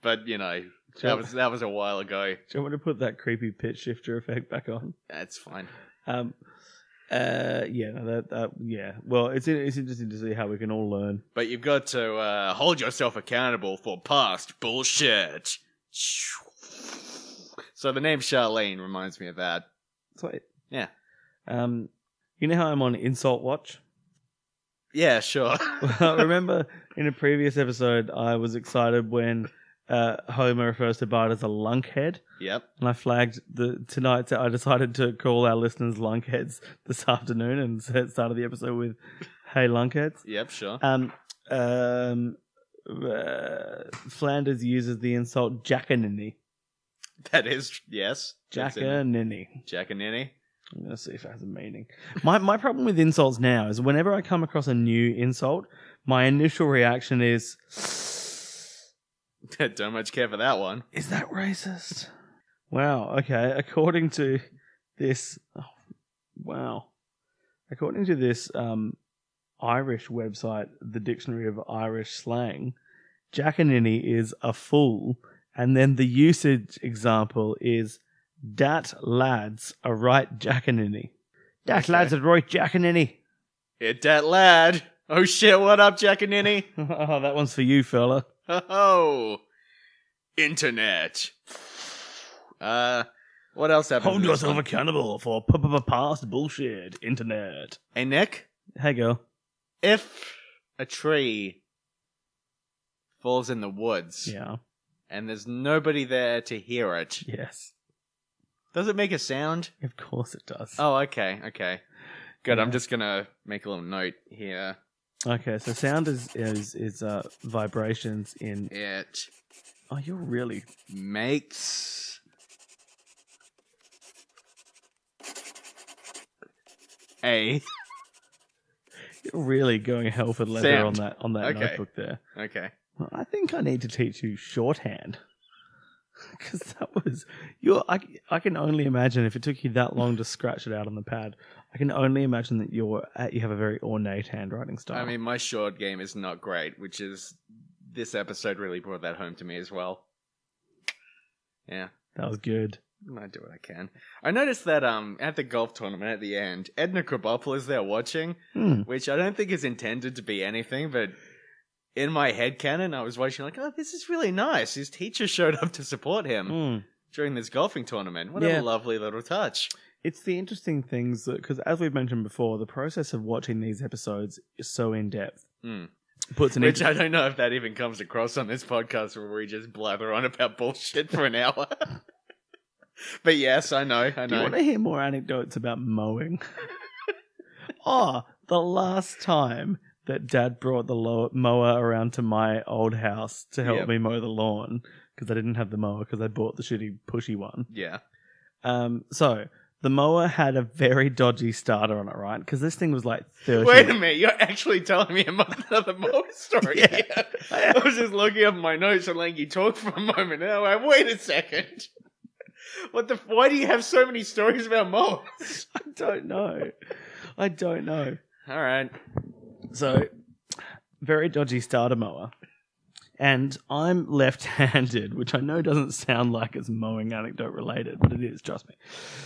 But, you know, that was a while ago. Do you want me to put that creepy pitch shifter effect back on? That's fine. Yeah, no, yeah. Well, it's interesting to see how we can all learn. But you've got to hold yourself accountable for past bullshit. So the name Charlene reminds me of that. Sweet. Yeah. You know how I'm on Insult Watch? Yeah, sure. Well, remember in a previous episode, I was excited when Homer refers to Bart as a lunkhead. Yep. And I flagged tonight. I decided to call our listeners lunkheads this afternoon and started the episode with "Hey lunkheads." Yep, sure. Flanders uses the insult jackaninny. That is, yes. Jackaninny. Jackaninny. I'm going to see if it has a meaning. My problem with insults now is whenever I come across a new insult, my initial reaction is, Don't much care for that one. is that racist? Wow, okay. According to this Irish website, the Dictionary of Irish Slang, jackaninny is a fool, and then the usage example is "Dat lad's a right jackaninny." Dat Okay. lad's a right jackaninny. Hit that lad. Oh shit, what up, Jackaninny? Oh, that one's for you, fella. Oh, internet. What else happened? Hold in this yourself one? accountable for past bullshit, internet. Hey, Nick, Hey, girl. if a tree falls in the woods Yeah. and there's nobody there to hear it, Yes. does it make a sound? Of course it does. Oh, okay. Good. Yeah. I'm just gonna make a little note here. Okay, so sound is vibrations in. It Oh, you're really. makes a You're really going hell for leather Sound. on that Okay. notebook there. okay. Well, I think I need to teach you shorthand. Because that was I can only imagine if it took you that long to scratch it out on the pad. I can only imagine that you have a very ornate handwriting style. I mean, my short game is not great, which is this episode really brought that home to me as well. Yeah, that was good. I do what I can. I noticed that at the golf tournament at the end, Edna Krabappel is there watching, which I don't think is intended to be anything, but in my headcanon, I was watching like, oh, this is really nice. His teacher showed up to support him during this golfing tournament. What a lovely little touch. It's the interesting things that, because as we've mentioned before, the process of watching these episodes is so in depth. Which I don't know if that even comes across on this podcast where we just blather on about bullshit for an hour. But yes, I know. Do you want to hear more anecdotes about mowing? The last time that Dad brought the mower around to my old house to help me mow the lawn, because I didn't have the mower because I bought the shitty pushy one. Yeah. So the mower had a very dodgy starter on it, right? Because this thing was like 30. Wait a minute, you're actually telling me another mower story Yeah. here. I was just looking up my notes and letting you talk for a moment. Now, wait a second. Why do you have so many stories about mowers? I don't know. All right. So, very dodgy starter mower. And I'm left-handed, which I know doesn't sound like it's mowing anecdote related, but it is, trust me.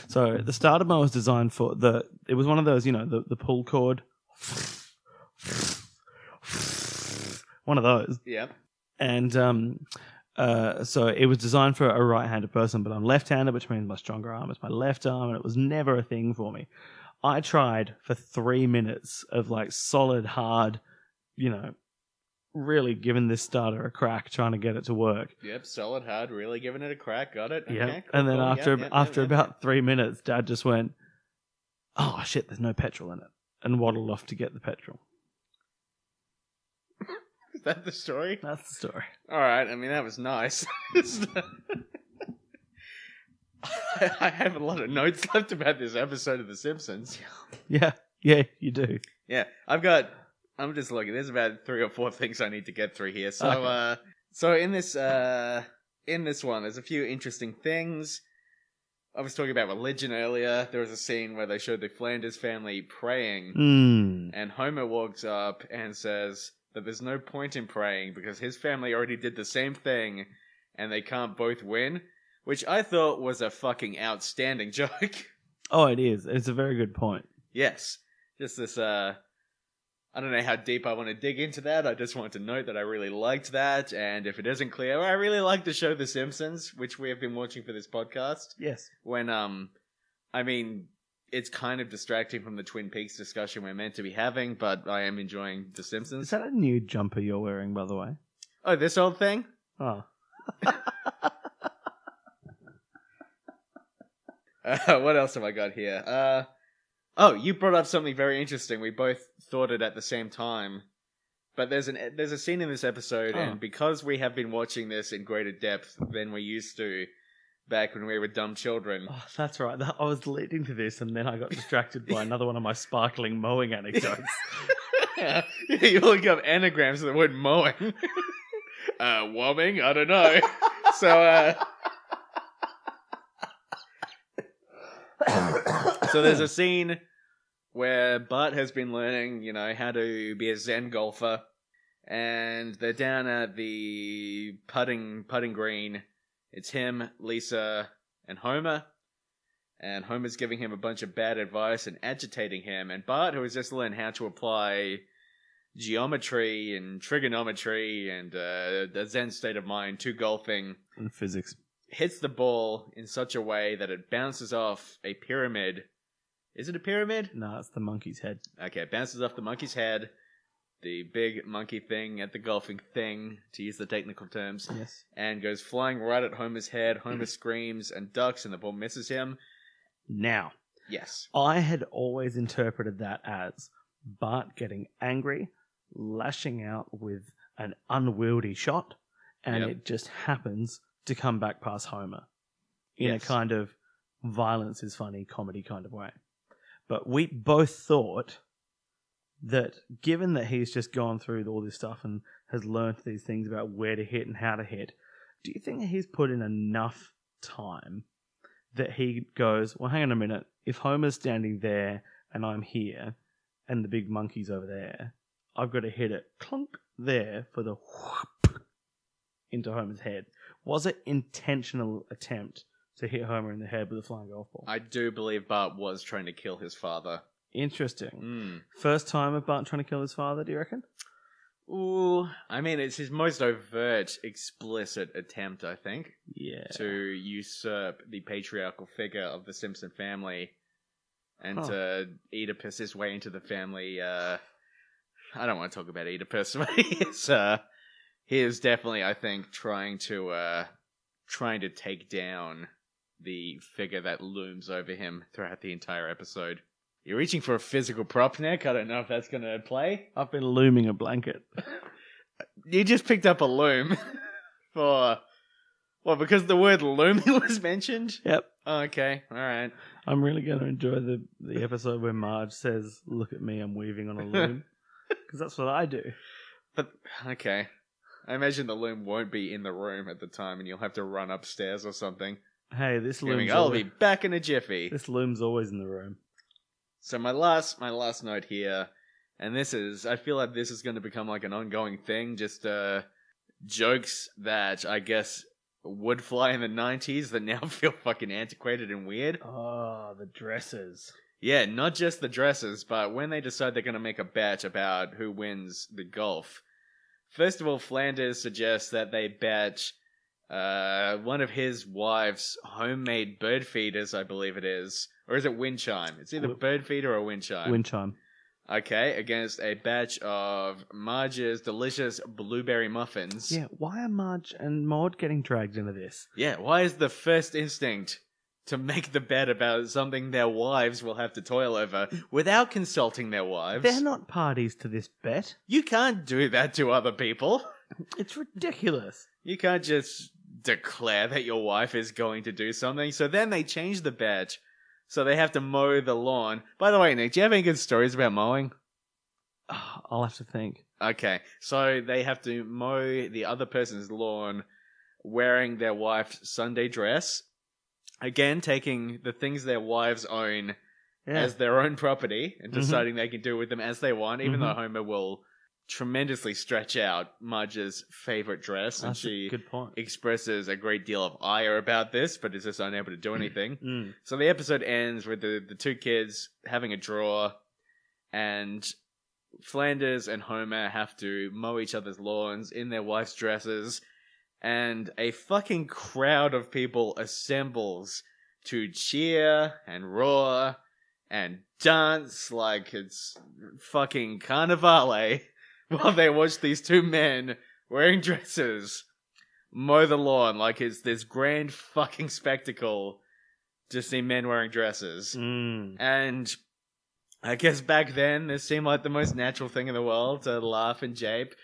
So the starter mower was designed for it was one of those, the pull cord. One of those. Yep. And so it was designed for a right-handed person, but I'm left-handed, which means my stronger arm is my left arm, and it was never a thing for me. I tried for 3 minutes of like solid, hard, really giving this starter a crack, trying to get it to work. Yep, solid hard, really giving it a crack. Got it. Yeah. Okay, cool, And then cool. after about 3 minutes, Dad just went, "Oh shit, there's no petrol in it," and waddled off to get the petrol. Is that the story? That's the story. All right. I mean, that was nice. I have a lot of notes left about this episode of The Simpsons. Yeah, you do. Yeah, I'm just looking. There's about 3 or 4 things I need to get through here. So, Okay. So in this one, there's a few interesting things. I was talking about religion earlier. There was a scene where they showed the Flanders family praying, and Homer walks up and says that there's no point in praying because his family already did the same thing, and they can't both win. Which I thought was a fucking outstanding joke. Oh, it is. It's a very good point. Yes. Just this, I don't know how deep I want to dig into that. I just wanted to note that I really liked that. And if it isn't clear, I really like the show The Simpsons, which we have been watching for this podcast. Yes. When, I mean, it's kind of distracting from the Twin Peaks discussion we're meant to be having, but I am enjoying The Simpsons. Is that a new jumper you're wearing, by the way? Oh, this old thing? Oh. What else have I got here? You brought up something very interesting. We both thought it at the same time. But there's a scene in this episode, and because we have been watching this in greater depth than we used to back when we were dumb children. Oh, that's right. I was leading to this, and then I got distracted by another one of my sparkling mowing anecdotes. You look up anagrams of the word mowing. Wobbing? I don't know. So there's a scene where Bart has been learning, how to be a Zen golfer, and they're down at the putting green. It's him, Lisa, and Homer. And Homer's giving him a bunch of bad advice and agitating him. And Bart, who has just learned how to apply geometry and trigonometry and a Zen state of mind to golfing, And physics. hits the ball in such a way that it bounces off a pyramid. Is it a pyramid? No, it's the monkey's head. Okay, it bounces off the monkey's head the big monkey thing at the golfing thing, to use the technical terms, Yes. and goes flying right at Homer's head. Homer screams and ducks, and the ball misses him. Now, Yes. I had always interpreted that as Bart getting angry, lashing out with an unwieldy shot, and Yep. it just happens to come back past Homer in Yes. a kind of violence is funny comedy kind of way. But we both thought that given that he's just gone through all this stuff and has learnt these things about where to hit and how to hit, do you think that he's put in enough time that he goes, well, hang on a minute, if Homer's standing there and I'm here and the big monkey's over there, I've got to hit it clunk there for the whoop into Homer's head. Was it intentional attempt to hit Homer in the head with a flying golf ball? I do believe Bart was trying to kill his father. Interesting. First time of Bart trying to kill his father, do you reckon? Ooh, I mean, it's his most overt, explicit attempt, I think, Yeah. to usurp the patriarchal figure of the Simpson family and to Oedipus his way into the family. I don't want to talk about Oedipus. He is definitely, I think, trying to take down the figure that looms over him throughout the entire episode. You're reaching for a physical prop, Nick. I don't know if that's going to play. I've been looming a blanket. You just picked up a loom for... Well, because the word looming was mentioned? Yep. Okay, alright. I'm really going to enjoy the episode where Marge says, look at me, I'm weaving on a loom. Because that's what I do. But, okay. I imagine the loom won't be in the room at the time and you'll have to run upstairs or something. Hey, this Screaming, loom's I'll always, be back in a jiffy. this loom's always in the room. So my last note here, and I feel like this is going to become like an ongoing thing, just jokes that I guess would fly in the 90s that now feel fucking antiquated and weird. Oh, the dresses. Yeah, not just the dresses, but when they decide they're going to make a bet about who wins the golf. First of all, Flanders suggests that they bet one of his wife's homemade bird feeders, I believe it is. Or is it wind chime? It's either bird feeder or wind chime. Wind chime. Okay, against a batch of Marge's delicious blueberry muffins. Yeah, why are Marge and Maud getting dragged into this? Yeah, why is the first instinct to make the bet about something their wives will have to toil over without consulting their wives? They're not parties to this bet. You can't do that to other people. It's ridiculous. You can't just declare that your wife is going to do something. So then they change the bet. So they have to mow the lawn. By the way, Nick, do you have any good stories about mowing? I'll have to think. Okay, so they have to mow the other person's lawn wearing their wife's Sunday dress. Again, taking the things their wives own as their own property and deciding they can do with them as they want, even though Homer will tremendously stretch out Marge's favorite dress, and That's she a good point. expresses a great deal of ire about this, but is just unable to do anything. So the episode ends with the two kids having a draw, and Flanders and Homer have to mow each other's lawns in their wife's dresses, and a fucking crowd of people assembles to cheer and roar and dance like it's fucking Carnivale while they watch these two men wearing dresses mow the lawn like it's this grand fucking spectacle to see men wearing dresses. And I guess back then, this seemed like the most natural thing in the world to laugh and jape.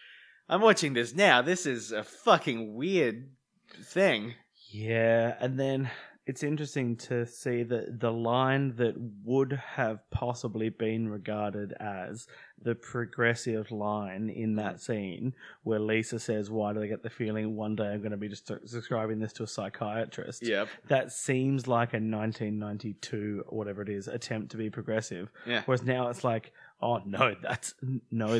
I'm watching this now. This is a fucking weird thing. Yeah, and then it's interesting to see that the line that would have possibly been regarded as the progressive line in that scene, where Lisa says, why do I get the feeling one day I'm going to be just describing this to a psychiatrist? Yep. That seems like a 1992, or whatever it is, attempt to be progressive. Yeah. Whereas now it's like, oh no, there's no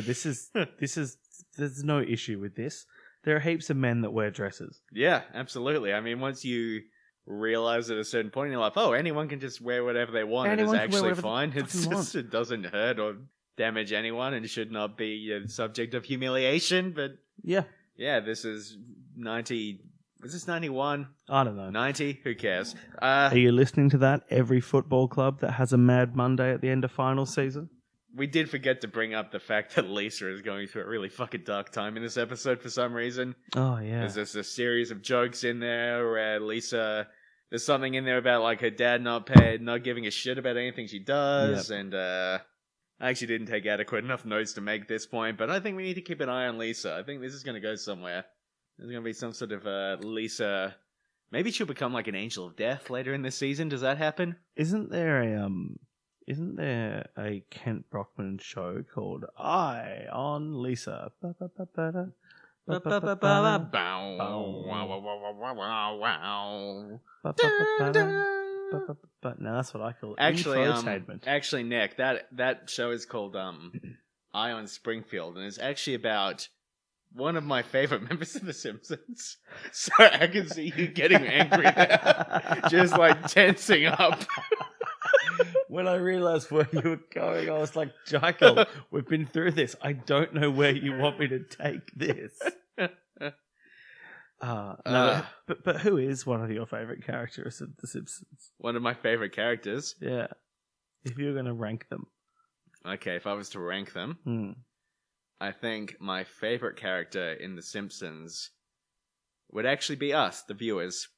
issue with this. There are heaps of men that wear dresses. Yeah, absolutely. I mean, once you realize at a certain point in your life, oh, anyone can just wear whatever they want and it's actually fine. It's just, it doesn't hurt or damage anyone and should not be a subject of humiliation. But yeah, this is 90. Is this 91? I don't know. 90? Who cares? Are you listening to that? Every football club that has a Mad Monday at the end of final season? we did forget to bring up the fact that Lisa is going through a really fucking dark time in this episode for some reason. Oh, yeah. There's just a series of jokes in there where Lisa... There's something in there about, like, her dad not giving a shit about anything she does, and, I actually didn't take adequate enough notes to make this point, but I think we need to keep an eye on Lisa. I think this is going to go somewhere. There's going to be some sort of, Lisa... Maybe she'll become, like, an angel of death later in this season. Does that happen? Isn't there a Kent Brockman show called Eye on Lisa? Now that's what I call infotainment. Actually, Nick, that show is called Eye on Springfield, and it's actually about one of my favorite members of The Simpsons. So I can see you getting angry there, just like tensing up. When I realised where you were going, I was like, Jekyll, we've been through this. I don't know where you want me to take this. But who is one of your favourite characters of The Simpsons? One of my favourite characters? Yeah. If you're going to rank them. Okay, if I was to rank them, I think my favourite character in The Simpsons would actually be us, the viewers.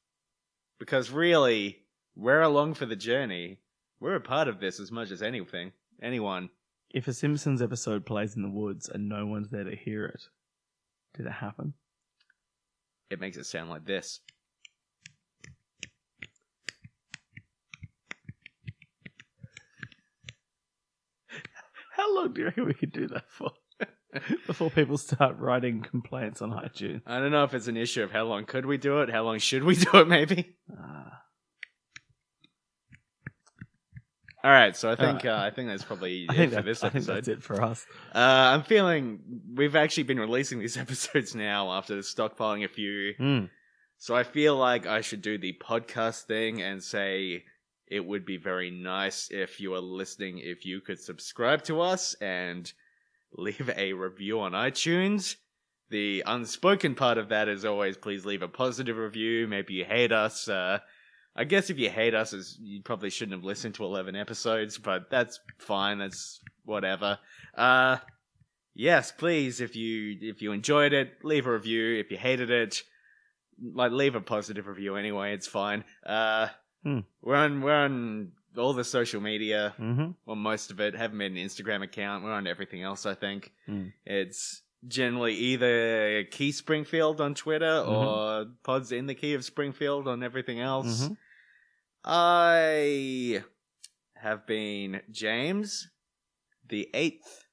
Because really, we're along for the journey. We're a part of this as much as anyone. If a Simpsons episode plays in the woods and no one's there to hear it, did it happen? It makes it sound like this. How long do you reckon we could do that for? Before people start writing complaints on iTunes. I don't know if it's an issue of how long could we do it, how long should we do it, maybe? All right, so I think that's probably it for this episode. I think that's it for us. I'm feeling we've actually been releasing these episodes now after stockpiling a few. So I feel like I should do the podcast thing and say it would be very nice if you are listening, if you could subscribe to us and leave a review on iTunes. The unspoken part of that is always please leave a positive review. Maybe you hate us. I guess if you hate us, you probably shouldn't have listened to 11 episodes, but that's fine. That's whatever. Yes, please, if you enjoyed it, leave a review. If you hated it, leave a positive review anyway. It's fine. We're on all the social media, well, most of it. Haven't made an Instagram account. We're on everything else, I think. It's generally either Key Springfield on Twitter or Pods in the Key of Springfield on everything else. I have been James, the 8th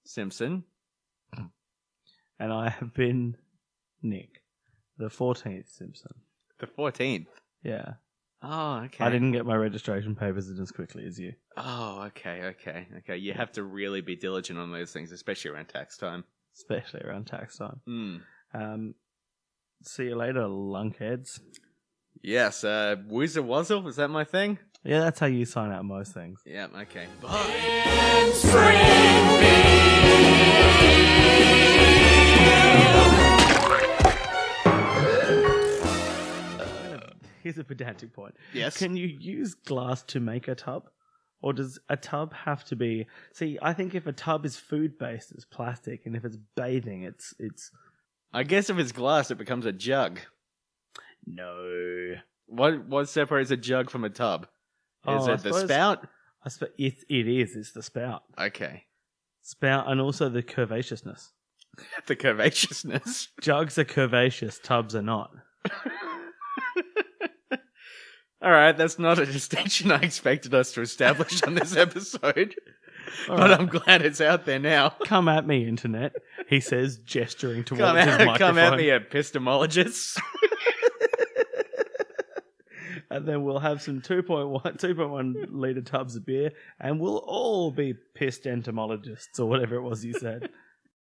Simpson. And I have been Nick, the 14th Simpson. The 14th? Yeah. Oh, okay. I didn't get my registration papers in as quickly as you. Oh, okay. You have to really be diligent on those things, especially around tax time. See you later, lunkheads. Yes, Woozle Wuzzle, is that my thing? Yeah, that's how you sign out most things. Yeah, okay. Bye. Here's a pedantic point. Yes. Can you use glass to make a tub? Or does a tub have to be... See, I think if a tub is food-based, it's plastic. And if it's bathing, it's... I guess if it's glass, it becomes a jug. No. What separates a jug from a tub? Is it the spout? It is. It's the spout. Okay. Spout and also the curvaceousness. The curvaceousness. Jugs are curvaceous, tubs are not. Alright, that's not a distinction I expected us to establish on this episode. But right. I'm glad it's out there now. Come at me, internet, he says, gesturing towards his microphone. Come at me, epistemologists. And then we'll have some 2.1 litre tubs of beer, and we'll all be pissed entomologists, or whatever it was you said.